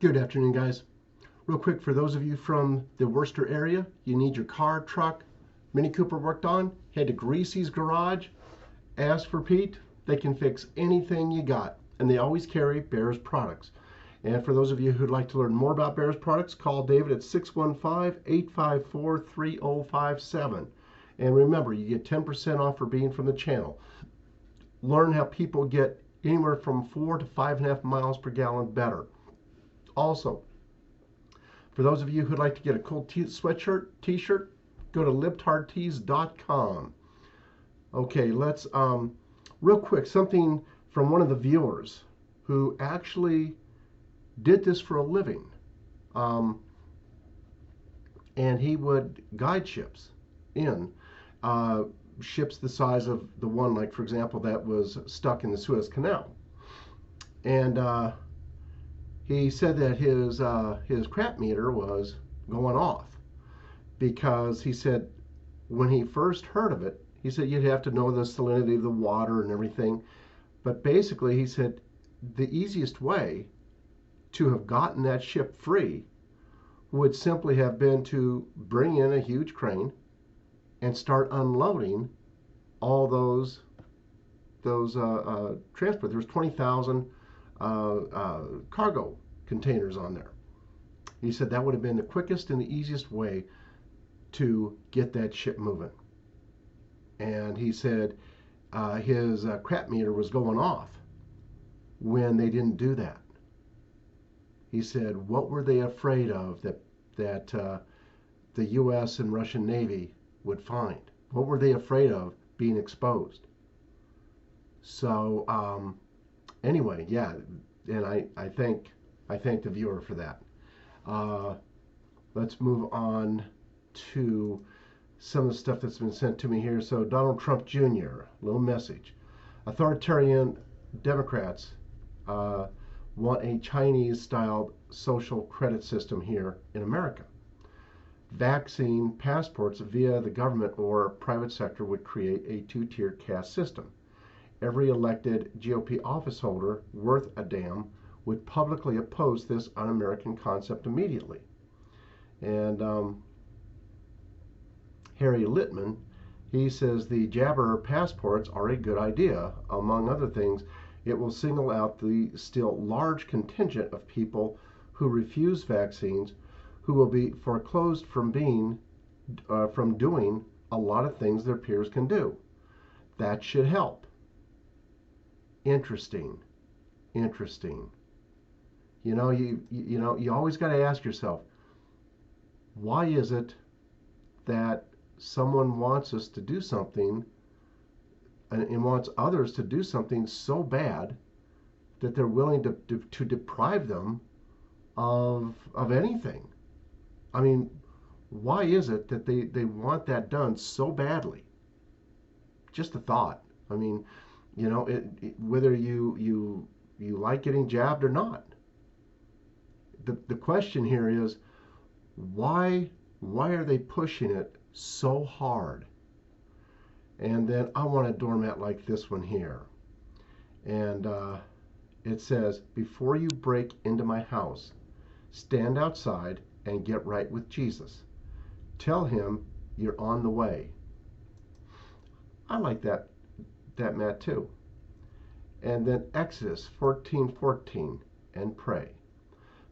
Good afternoon, guys. Real quick, for those of you from the Worcester area, you need your car, truck, Mini Cooper worked on, head to Greasy's Garage, ask for Pete. They can fix anything you got, and they always carry Bears products. And for those of you who'd like to learn more about Bears products, call David at 615-854-3057. And remember, you get 10% off for being from the channel. Learn how people get anywhere from 4 to 5.5 miles per gallon better. Also, for those of you who'd like to get a cool sweatshirt, t-shirt, go to libtardtees.com. Okay, let's, real quick, something from one of the viewers who actually did this for a living. And he would guide ships in, ships the size of the one, like, for example, that was stuck in the Suez Canal. And he said that his crap meter was going off because he said when he first heard of it, he said you'd have to know the salinity of the water and everything. But basically, he said the easiest way to have gotten that ship free would simply have been to bring in a huge crane and start unloading all those transport. There was 20,000 cargo containers on there. He said that would have been the quickest and the easiest way to get that ship moving. And he said his crap meter was going off when they didn't do that. He said, what were they afraid of that the U.S. and Russian Navy would find? What were they afraid of being exposed? So anyway, yeah, and I thank the viewer for that. Let's move on to some of the stuff that's been sent to me here. So Donald Trump Jr., little message. Authoritarian Democrats want a Chinese-styled social credit system here in America. Vaccine passports via the government or private sector would create a two-tier caste system. Every elected GOP office holder worth a damn would publicly oppose this un-American concept immediately. And Harry Littman, he says the jabber passports are a good idea. Among other things, it will single out the still large contingent of people who refuse vaccines, who will be foreclosed from doing a lot of things their peers can do. That should help. Interesting. You know, you always got to ask yourself, why is it that someone wants us to do something and wants others to do something so bad that they're willing to deprive them of anything? I mean, why is it that they want that done so badly? Just a thought. I mean, you know, whether you like getting jabbed or not. The question here is, why are they pushing it so hard? And then I want a doormat like this one here. And it says, before you break into my house, stand outside and get right with Jesus. Tell him you're on the way. I like that mat too. And then Exodus 14:14, and pray.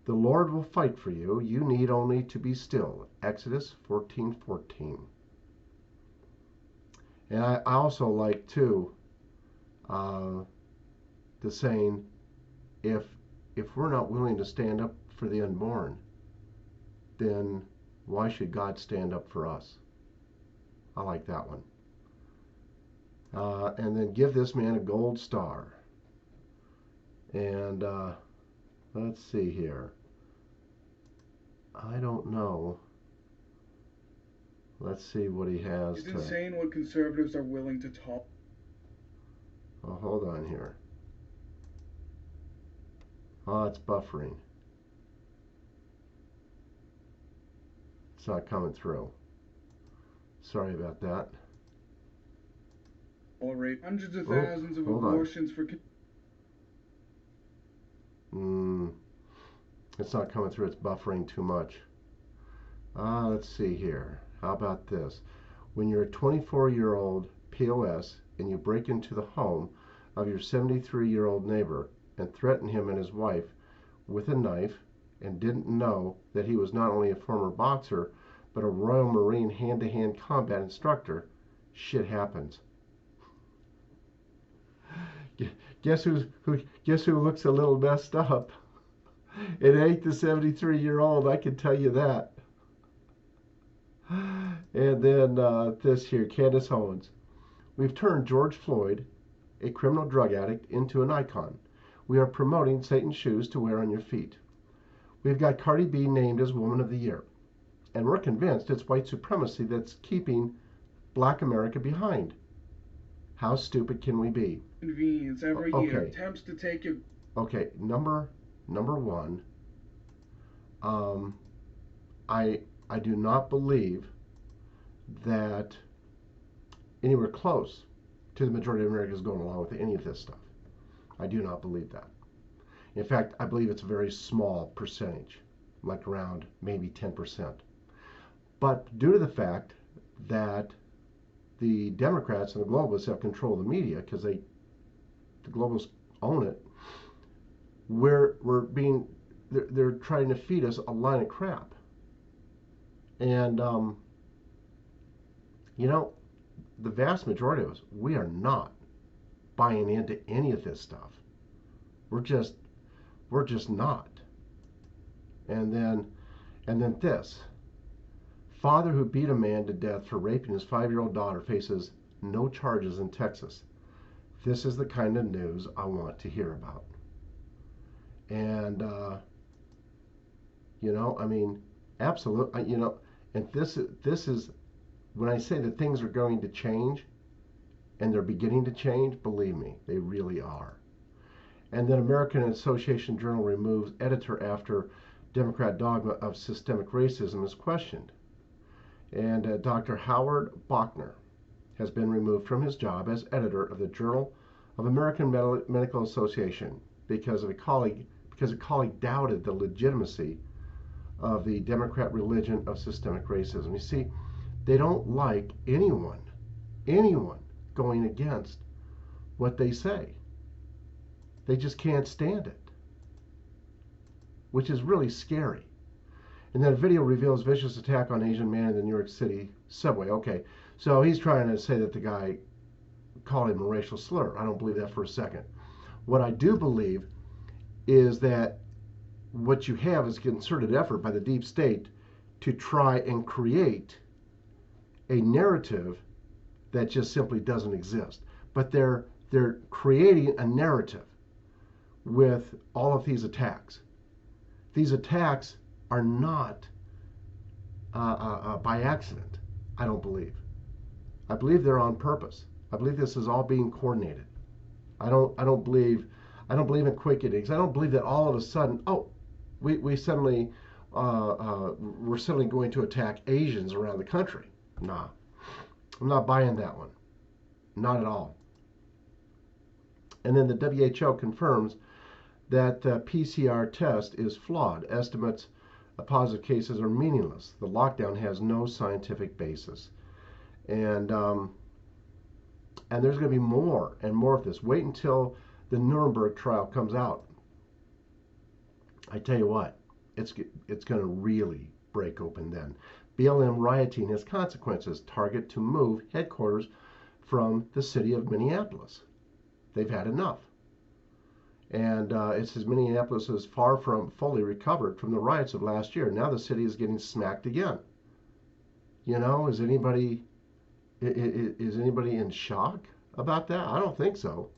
The Lord will fight for you. You need only to be still. Exodus 14:14. And I also like too the saying, if we're not willing to stand up for the unborn, then why should God stand up for us? I like that one. And then give this man a gold star. And let's see here. I don't know. Let's see what he has. It's insane what conservatives are willing to talk. Oh, hold on here. Oh, it's buffering. It's not coming through. Sorry about that. Tolerate hundreds of thousands of abortions for. It's not coming through. It's buffering too much. Let's see here. How about this? When you're a 24-year-old POS and you break into the home of your 73-year-old neighbor and threaten him and his wife with a knife and didn't know that he was not only a former boxer but a Royal Marine hand-to-hand combat instructor, shit happens. Guess who looks a little messed up? It ain't the 73-year-old, I can tell you that. And then this here, Candace Owens. We've turned George Floyd, a criminal drug addict, into an icon. We are promoting Satan's shoes to wear on your feet. We've got Cardi B named as Woman of the Year. And we're convinced it's white supremacy that's keeping Black America behind. How stupid can we be? Convenience every year attempts to take your. Okay, number one. I do not believe that anywhere close to the majority of Americans going along with any of this stuff. I do not believe that. In fact, I believe it's a very small percentage, like around maybe 10%. But due to the fact that the Democrats and the globalists have control of the media, because the globalists own it, they're trying to feed us a line of crap. And the vast majority of us, we are not buying into any of this stuff. We're just not. And then this. Father who beat a man to death for raping his 5-year-old daughter faces no charges in Texas. This is the kind of news I want to hear about. And absolutely, and this is when I say that things are going to change, and they're beginning to change, believe me, they really are. And then American Association Journal removes editor after Democrat dogma of systemic racism is questioned. And Dr. Howard Bachner has been removed from his job as editor of the Journal of American Medical Association because a colleague doubted the legitimacy of the Democrat religion of systemic racism. You see, they don't like anyone going against what they say. They just can't stand it, which is really scary. And then a video reveals vicious attack on Asian man in the New York City subway. Okay, so he's trying to say that the guy called him a racial slur. I don't believe that for a second. What I do believe is that what you have is a concerted effort by the deep state to try and create a narrative that just simply doesn't exist. But they're creating a narrative with all of these attacks. These attacks are not by accident, I don't believe. I believe they're on purpose. I believe this is all being coordinated. I don't believe in quick innings. I don't believe that all of a sudden, we're suddenly going to attack Asians around the country. Nah, I'm not buying that one. Not at all. And then the WHO confirms that the PCR test is flawed. Estimates of positive cases are meaningless. The lockdown has no scientific basis. And there's going to be more and more of this. Wait until the Nuremberg trial comes out. I tell you what, it's going to really break open then. BLM rioting has consequences. Target to move headquarters from the city of Minneapolis. They've had enough. And it says Minneapolis is far from fully recovered from the riots of last year. Now the city is getting smacked again. Is anybody in shock about that? I don't think so.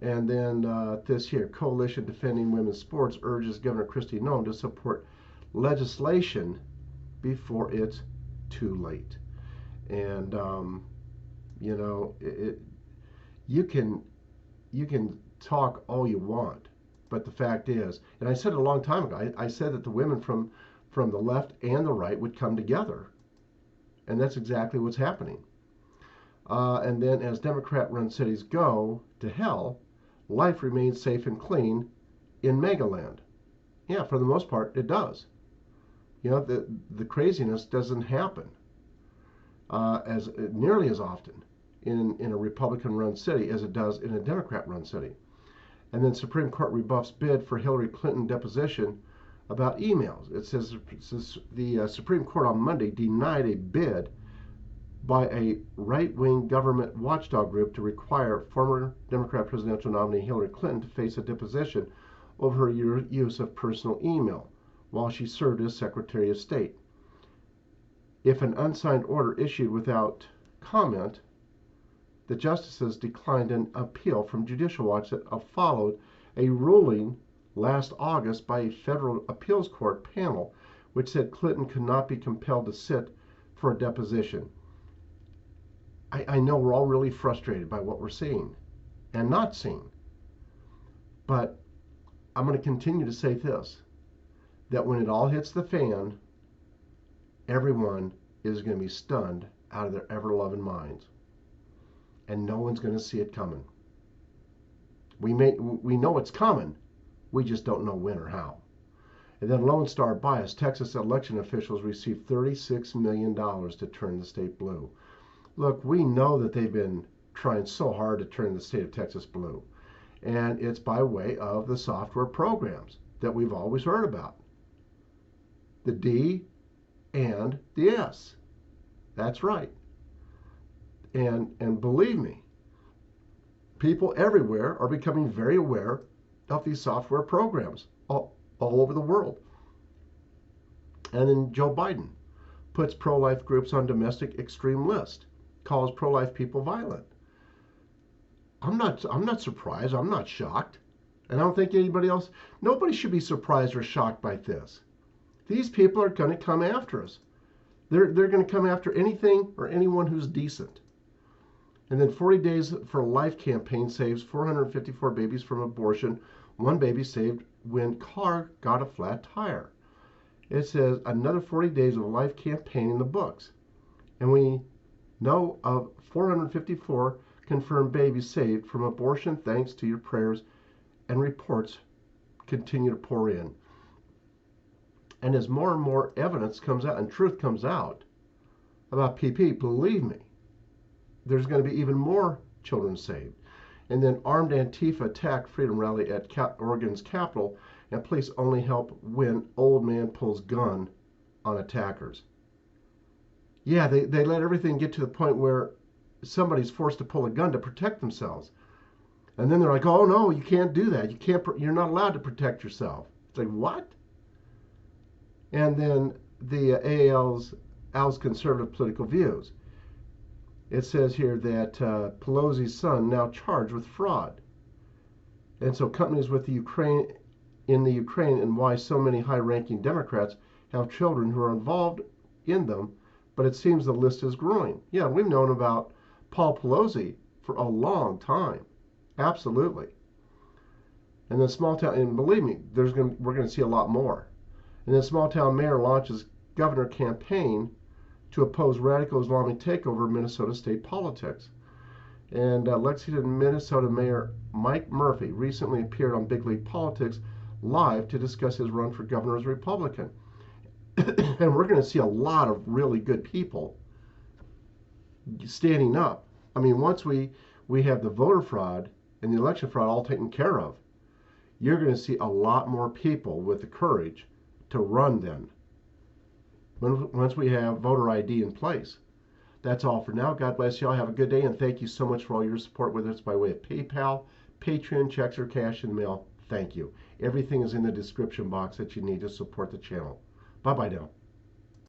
And then this here, Coalition Defending Women's Sports urges Governor Kristi Noem to support legislation before it's too late. And you can talk all you want, but the fact is, and I said it a long time ago, I said that the women from the left and the right would come together, and that's exactly what's happening. And then as Democrat-run cities go to hell, life remains safe and clean in Megaland. Yeah, for the most part, it does. You know, the craziness doesn't happen as nearly as often in a Republican-run city as it does in a Democrat-run city. And then Supreme Court rebuffs bid for Hillary Clinton deposition about emails. It says the Supreme Court on Monday denied a bid by a right-wing government watchdog group to require former Democrat presidential nominee Hillary Clinton to face a deposition over her use of personal email while she served as Secretary of State. If an unsigned order issued without comment, the justices declined an appeal from Judicial Watch that followed a ruling last August by a federal appeals court panel which said Clinton could not be compelled to sit for a deposition. I know we're all really frustrated by what we're seeing and not seeing, but I'm going to continue to say this, that when it all hits the fan, everyone is going to be stunned out of their ever-loving minds, and no one's going to see it coming. We know it's coming, we just don't know when or how. And then Lone Star bias, Texas election officials received $36 million to turn the state blue. Look, we know that they've been trying so hard to turn the state of Texas blue, and it's by way of the software programs that we've always heard about. The D and the S. That's right. And believe me, people everywhere are becoming very aware of these software programs all over the world. And then Joe Biden puts pro-life groups on domestic extreme list, calls pro-life people violent. I'm not surprised. I'm not shocked. And I don't think nobody should be surprised or shocked by this. These people are going to come after us. They're going to come after anything or anyone who's decent. And then 40 Days for Life campaign saves 454 babies from abortion. One baby saved when car got a flat tire. It says another 40 Days of Life campaign in the books. And we know of 454 confirmed babies saved from abortion thanks to your prayers, and reports continue to pour in. And as more and more evidence comes out and truth comes out about PP, believe me, there's going to be even more children saved. And then armed Antifa attack Freedom Rally at Oregon's Capitol, and police only help when old man pulls gun on attackers. Yeah, they let everything get to the point where somebody's forced to pull a gun to protect themselves. And then they're like, oh no, you can't do that. You're not allowed to protect yourself. It's like, what? And then the AL's conservative political views. It says here that Pelosi's son now charged with fraud. And so companies with the Ukraine and why so many high-ranking Democrats have children who are involved in them, but it seems the list is growing. Yeah, we've known about Paul Pelosi for a long time. Absolutely. And then small town, and believe me, we're going to see a lot more. And then small town mayor launches governor campaign to oppose radical Islamic takeover of Minnesota state politics. And Lexington, Minnesota Mayor Mike Murphy recently appeared on Big League Politics live to discuss his run for governor as a Republican. And we're going to see a lot of really good people standing up. I mean, once we have the voter fraud and the election fraud all taken care of, you're going to see a lot more people with the courage to run then, once we have voter ID in place. That's all for now. God bless you all. Have a good day, and thank you so much for all your support, whether it's by way of PayPal, Patreon, checks, or cash in the mail. Thank you. Everything is in the description box that you need to support the channel. Bye-bye now.